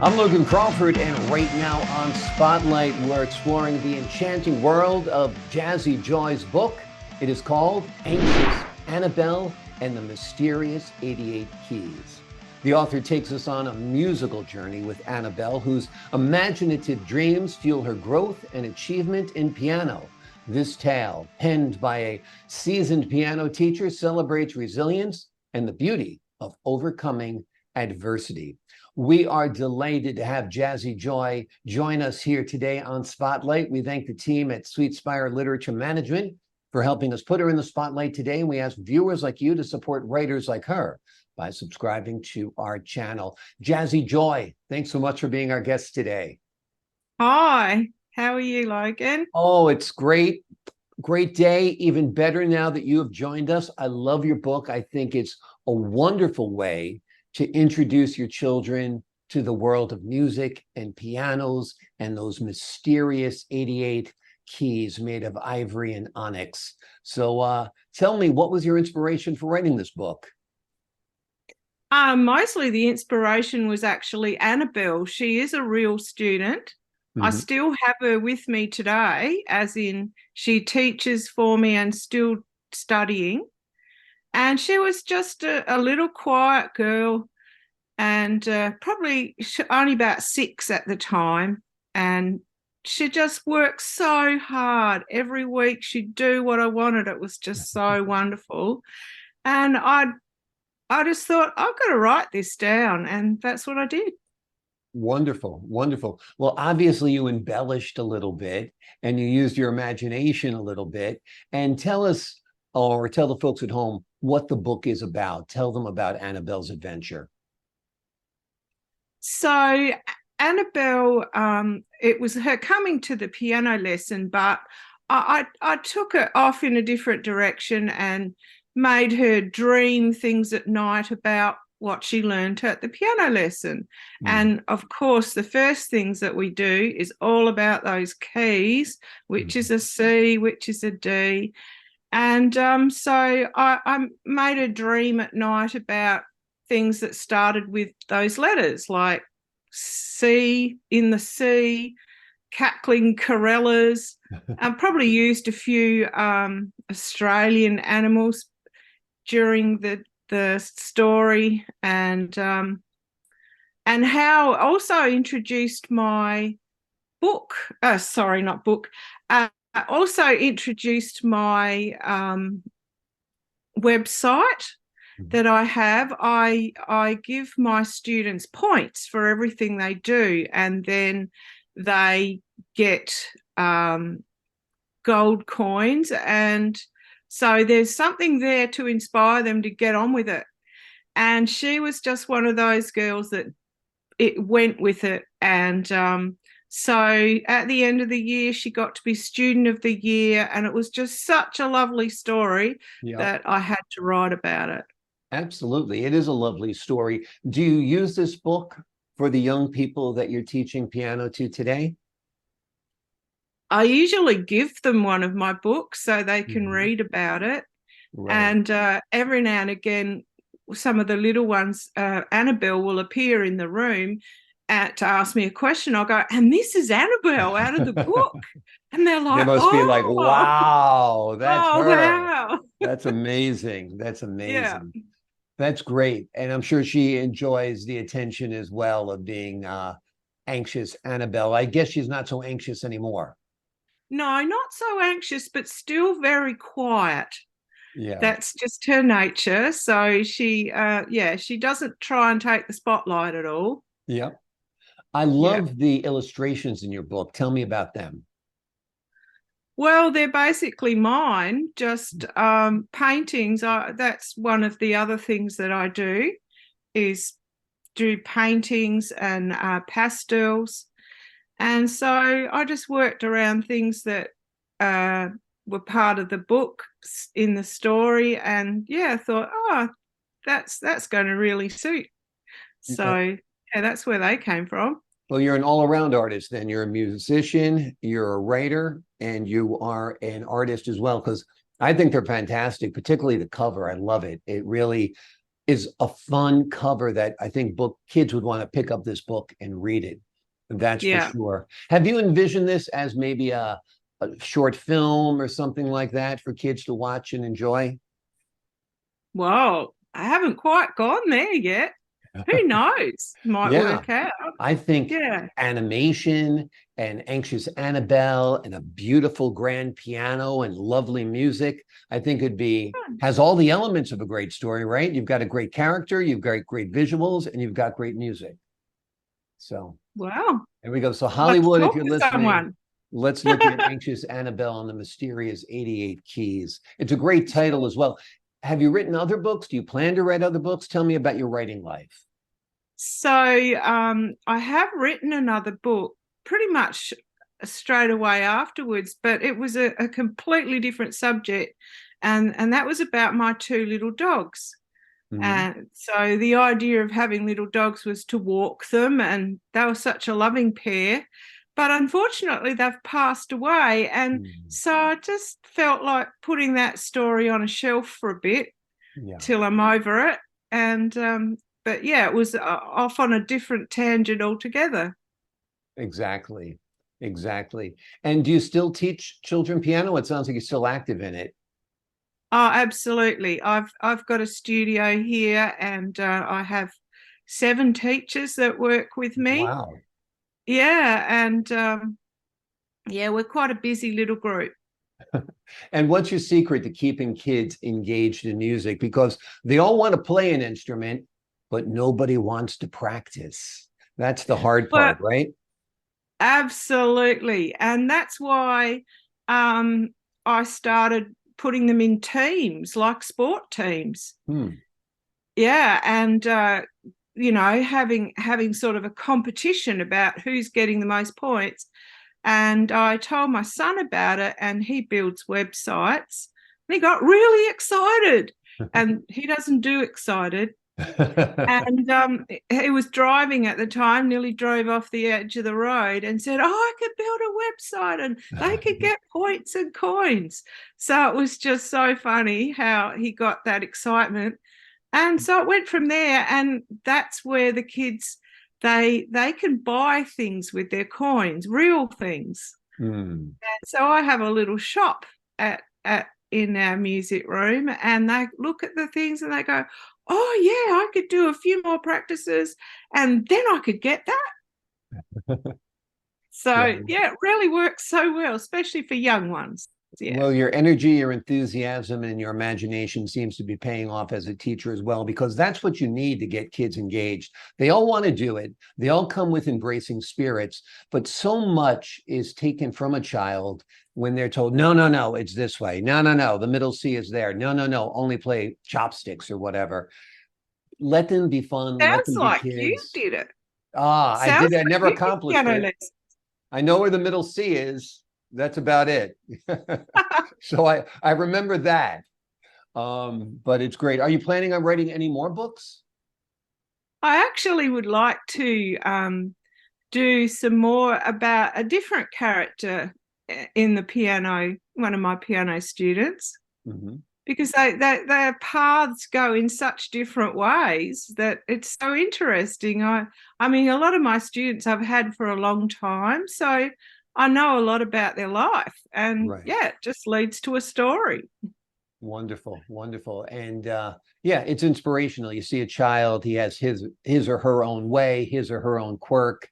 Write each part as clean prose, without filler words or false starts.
I'm Logan Crawford, and right now on Spotlight, we're exploring the enchanting world of Jazzy Joy's book. It is called Anxious, Annabelle and the Mysterious 88 Keys. The author takes us on a musical journey with Annabelle, whose imaginative dreams fuel her growth and achievement in piano. This tale, penned by a seasoned piano teacher, celebrates resilience and the beauty of overcoming adversity. We are delighted to have Jazzy Joy join us here today on Spotlight. We thank the team at Sweet Spire Literature Management for helping us put her in the spotlight today. And we ask viewers like you to support writers like her by subscribing to our channel. Jazzy Joy, thanks so much for being our guest today. Hi, how are you, Logan? Oh, it's great. Great day. Even better now that you have joined us. I love your book. I think it's a wonderful way to introduce your children to the world of music and pianos and those mysterious 88 keys made of ivory and onyx. So tell me, what was your inspiration for writing this book? Mostly the inspiration was actually Annabelle. She is a real student. I Mhm. still have her with me today, as in she teaches for me and still studying. And she was just a little quiet girl and probably only about 6 at the time. And she just worked so hard. Every week she'd do what I wanted. It was just so wonderful. And I just thought, I've got to write this down. And that's what I did. Wonderful, wonderful. Well, obviously you embellished a little bit and you used your imagination a little bit. And tell us, or tell the folks at home, what the book is about. Tell them about Annabelle's adventure. So Annabelle, it was her coming to the piano lesson, but I took it off in a different direction and made her dream things at night about what she learned at the piano lesson. Mm. And of course, the first things that we do is all about those keys, which is a C, which is a D. And so I made a dream at night about things that started with those letters, like C in the sea, cackling corellas. I probably used a few Australian animals during the story, and how also introduced my book. Sorry, not book. I also introduced my website that I have. I give my students points for everything they do, and then they get gold coins. And so there's something there to inspire them to get on with it. And she was just one of those girls that it went with it. And so at the end of the year, she got to be Student of the Year. And it was just such a lovely story Yeah, that I had to write about it. absolutely. It is a lovely story. Do you use this book for the young people that you're teaching piano to today? I usually give them one of my books so they can Mhm. read about it. Right. And every now and again, some of the little ones, Annabelle will appear in the room to ask me a question. I'll go, and this is Annabelle out of the book. And they're They like, must be like, oh, wow, that's oh, her. wow. That's amazing. That's Yeah. amazing. That's great. And I'm sure she enjoys the attention as well of being anxious Annabelle. I guess she's not so anxious anymore. No, not so anxious, but still very quiet. Yeah. That's just her nature. So yeah, she doesn't try and take the spotlight at all. Yeah. I Yeah. love the illustrations in your book. Tell me about them. Well, they're basically mine, just paintings. That's one of the other things that I do is do paintings and pastels. And so I just worked around things that uh, were part of the book in the story. And yeah, I thought, oh, that's going to really suit. Yeah. So yeah, that's where they came from. Well, you're an all-around artist then. You're a musician, you're a writer, and you are an artist as well, because I think they're fantastic, particularly the cover. I love it. It really is a fun cover that I think kids would want to pick up this book and read it. That's for Yeah. sure. Have you envisioned this as maybe a short film or something like that for kids to watch and enjoy? Well, I haven't quite gone there yet. Who knows? Might Yeah, work out. I think Yeah. animation and Anxious Annabelle and a beautiful grand piano and lovely music, I think it'd be has all the elements of a great story, right? You've got a great character, you've got great visuals, and you've got great music. So Wow. there we go. So Let's Hollywood, if talk you're to listening, someone. let's look at Anxious Annabelle and the Mysterious 88 Keys. It's a great title as well. Have you written other books? Do you plan to write other books? Tell me about your writing life. So I have written another book pretty much straight away afterwards, but it was a completely different subject. And that was about my two little dogs. And so the idea of having little dogs was to walk them, and they were such a loving pair. But unfortunately, they've passed away. And so I just felt like putting that story on a shelf for a bit till I'm over it. And but yeah, it was off on a different tangent altogether. Exactly. Exactly. And do you still teach children piano? It sounds like you're still active in it. Oh, absolutely. I've got a studio here, and I have 7 teachers that work with me. Wow. Yeah, and yeah, we're quite a busy little group. And what's your secret to keeping kids engaged in music? Because they all want to play an instrument, but nobody wants to practice. That's the hard Well, part, right? absolutely, and that's why I started putting them in teams, like sport teams. Yeah, and you know, having sort of a competition about who's getting the most points. And I told my son about it, and he builds websites. And he got really excited, and he doesn't do excited. And he was driving at the time, nearly drove off the edge of the road, and said, "Oh, I could build a website and they could get points and coins." So it was just so funny how he got that excitement. And so it went from there, and that's where the kids they can buy things with their coins, real things. And so I have a little shop at in our music room, and they look at the things and they go, "Oh yeah, I could do a few more practices, and then I could get that." So yeah, it really works so well, especially for young ones. Yeah. Well, your energy, your enthusiasm, and your imagination seems to be paying off as a teacher as well, because that's what you need to get kids engaged. They all want to do it. They all come with embracing spirits, but so much is taken from a child when they're told, no, no, no, it's this way. No, no, no, the middle C is there. No, no, no, only play chopsticks or whatever. Let them be fun. Let Sounds them be like you kids. did it. I Sounds did. I like never you did accomplished piano it. lessons. I know where the middle C is. That's about it. So I remember that. But it's great. Are you planning on writing any more books? I actually would like to do some more about a different character in the piano, one of my piano students, because their paths go in such different ways that it's so interesting. I mean, a lot of my students I've had for a long time, so I know a lot about their life, and yeah, it just leads to a story. Wonderful, wonderful. And yeah, it's inspirational. You see a child, he has his or her own way, his or her own quirk,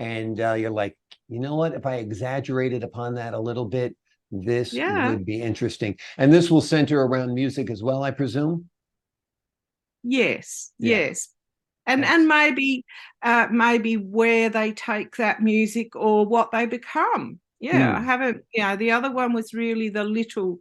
and you're like, you know what? If I exaggerated upon that a little bit, this would be interesting. And this will center around music as well, I presume. Yes, yes. And maybe where they take that music or what they become. Yeah, I haven't, the other one was really the little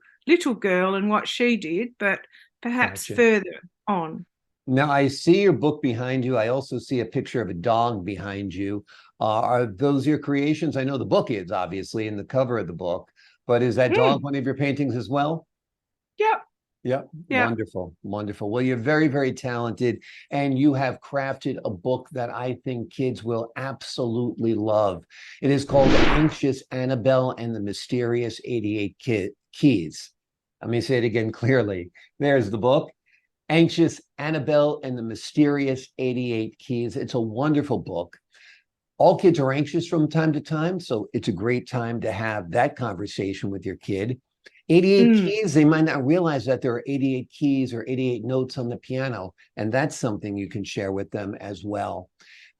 girl and what she did, but perhaps further on. Now I see your book behind you. I also see a picture of a dog behind you. Are those your creations? I know the book is obviously in the cover of the book, but is that dog one of your paintings as well? Yep. Yep. Wonderful. Wonderful. Well, you're very, very talented, and you have crafted a book that I think kids will absolutely love. It is called Anxious Annabelle and the Mysterious 88 Keys. Let me say it again clearly. There's the book. Anxious Annabelle and the Mysterious 88 Keys. It's a wonderful book. All kids are anxious from time to time, so it's a great time to have that conversation with your kid. 88 keys, they might not realize that there are 88 keys or 88 notes on the piano, and that's something you can share with them as well.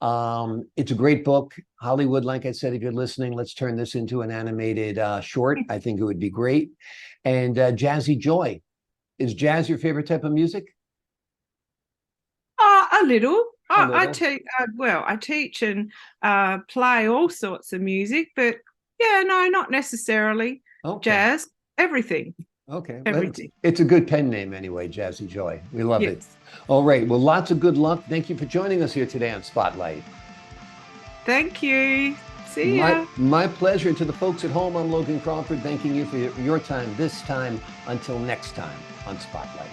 It's a great book. Hollywood, like I said, if you're listening, let's turn this into an animated short. I think it would be great. And Jazzy Joy. Is jazz your favorite type of music? A little. I little. teach. I teach and play all sorts of music, but yeah, no, not necessarily. Okay. Jazz, everything. Okay. Everything. Well, it's a good pen name anyway, Jazzy Joy. We love it. Yes. All right. Well, lots of good luck. Thank you for joining us here today on Spotlight. Thank you. See ya. My pleasure. To the folks at home, I'm Logan Crawford, thanking you for your time this time. Until next time on Spotlight.